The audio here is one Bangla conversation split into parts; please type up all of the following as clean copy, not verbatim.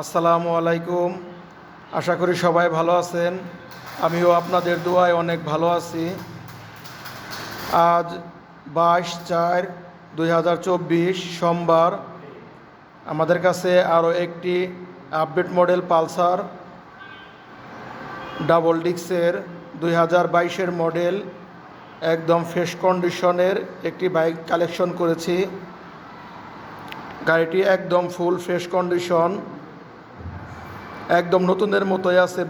আসসালামু আলাইকুম। আশা করি সবাই ভালো আছেন। আমিও আপনাদের দোয়ায় অনেক ভালো আছি। আজ 22/4/2024 সোমবার। আমাদের কাছে আরও একটি আপডেট মডেল পালসার ডাবল ডিক্সের 2022-এর মডেল একদম ফ্রেশ কন্ডিশনের একটি বাইক কালেকশন করেছি। গাড়িটি একদম ফুল ফ্রেশ কন্ডিশন, একদম নতুনের মতোই আছে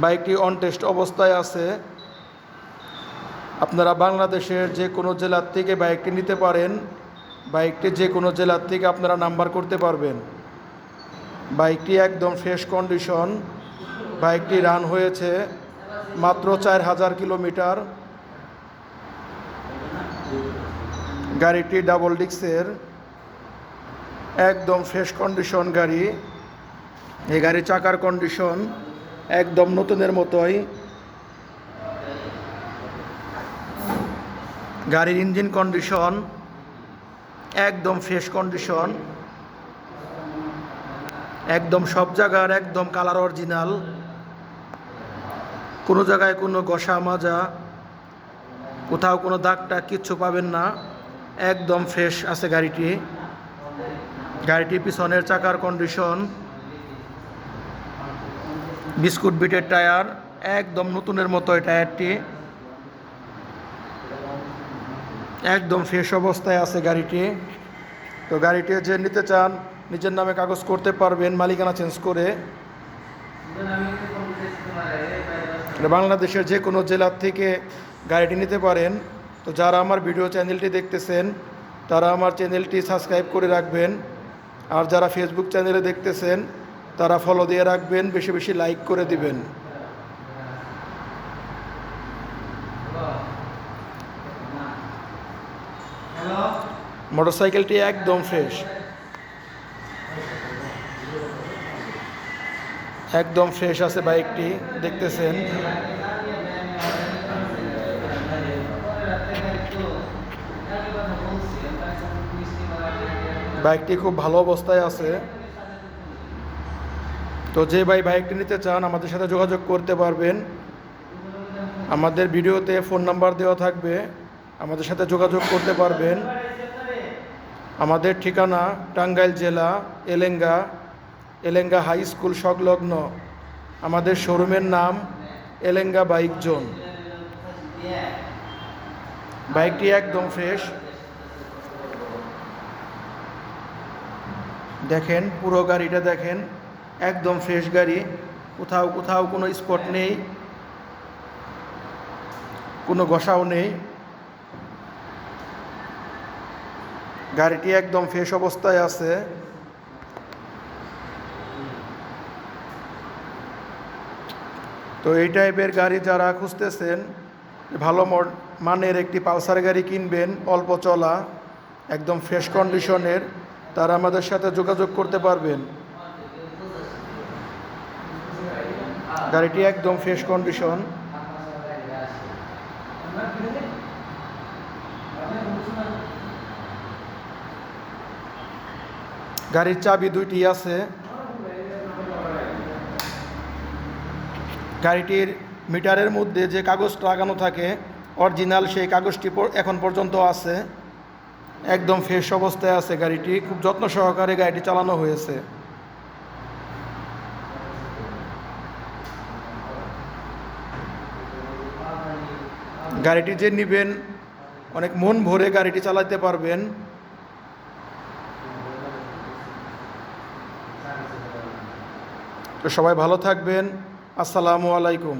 বাইকটি অন টেস্ট অবস্থায় আছে। আপনারা বাংলাদেশের যে কোনো জেলার থেকে বাইকটি নিতে পারেন। বাইকটি যে কোনো জেলার থেকে আপনারা নাম্বার করতে পারবেন। বাইকটি একদম ফ্রেশ কন্ডিশন। বাইকটি রান হয়েছে মাত্র 4000 কিলোমিটার। গাড়িটি ডাবল ডিক্সের একদম ফ্রেশ কন্ডিশন গাড়ি। এই গাড়ির চাকার কন্ডিশন একদম নতুনের মতোই। গাড়ির ইঞ্জিন কন্ডিশন একদম ফ্রেশ কন্ডিশন, একদম সব জায়গার একদম কালার অরিজিনাল। কোনো জায়গায় কোনো ঘষা মাজা, কোথাও কোনো দাগটা কিচ্ছু পাবেন না। একদম ফ্রেশ আছে গাড়িটি পিছনের চাকার কন্ডিশন বিস্কুট বিটের টায়ার, একদম নতুনের মতো এই টায়ারটি। একদম ফ্রেশ অবস্থায় আছে গাড়িটি। তো গাড়িটি যে নিতে চান নিজের নামে কাগজ করতে পারবেন মালিকানা চেঞ্জ করে। বাংলাদেশের যে কোনো জেলার থেকে গাড়িটি নিতে পারেন। তো যারা আমার ভিডিও চ্যানেলটি দেখতেছেন তারা আমার চ্যানেলটি সাবস্ক্রাইব করে রাখবেন। আর যারা ফেসবুক চ্যানেলে দেখতেছেন তারা ফলো দিয়ে রাখবেন, বেশি বেশি লাইক করে দিবেন। মোটরসাইকেলটি একদম ফ্রেশ, একদম ফ্রেশ আছে বাইকটি, দেখতেছেন। বাইকটি খুব ভালো অবস্থায় আছে। তো যে ভাই বাইকটি নিতে চান আমাদের সাথে যোগাযোগ করতে পারবেন। আমাদের ভিডিওতে ফোন নাম্বার দেওয়া থাকবে, আমাদের সাথে যোগাযোগ করতে পারবেন। আমাদের ঠিকানা টাঙ্গাইল জেলা এলেঙ্গা হাই স্কুল সংলগ্ন। আমাদের শোরুমের নাম এলেঙ্গা বাইক জোন। বাইকটি একদম ফ্রেশ, দেখেন পুরো গাড়িটা দেখেন, একদম ফ্রেশ গাড়ি। কোথাও কোনো স্পট নেই, কোনো ঘষাও নেই। গাড়িটি একদম ফ্রেশ অবস্থায় আছে। তো এই টাইপের গাড়ি যারা খুঁজতেছেন, ভালো মানের একটি পালসার গাড়ি কিনবেন, অল্প চলা, একদম ফ্রেশ কন্ডিশনের, তারা আমাদের সাথে যোগাযোগ করতে পারবেন। গাড়িটি একদম ফ্রেশ কন্ডিশন। গাড়ির চাবি 2টি আছে। গাড়িটির মিটারের মধ্যে যে কাগজটা লাগানো থাকে অরিজিনাল, সেই কাগজটি এখন পর্যন্ত আছে। একদম ফ্রেশ অবস্থায় আছে গাড়িটি, খুব যত্ন সহকারে গাড়িটি চালানো হয়েছে। গাড়িটি যে নেবেন অনেক মন ভরে গাড়িটি চালাতে পারবেন। তো সবাই ভালো থাকবেন। আসসালামু আলাইকুম।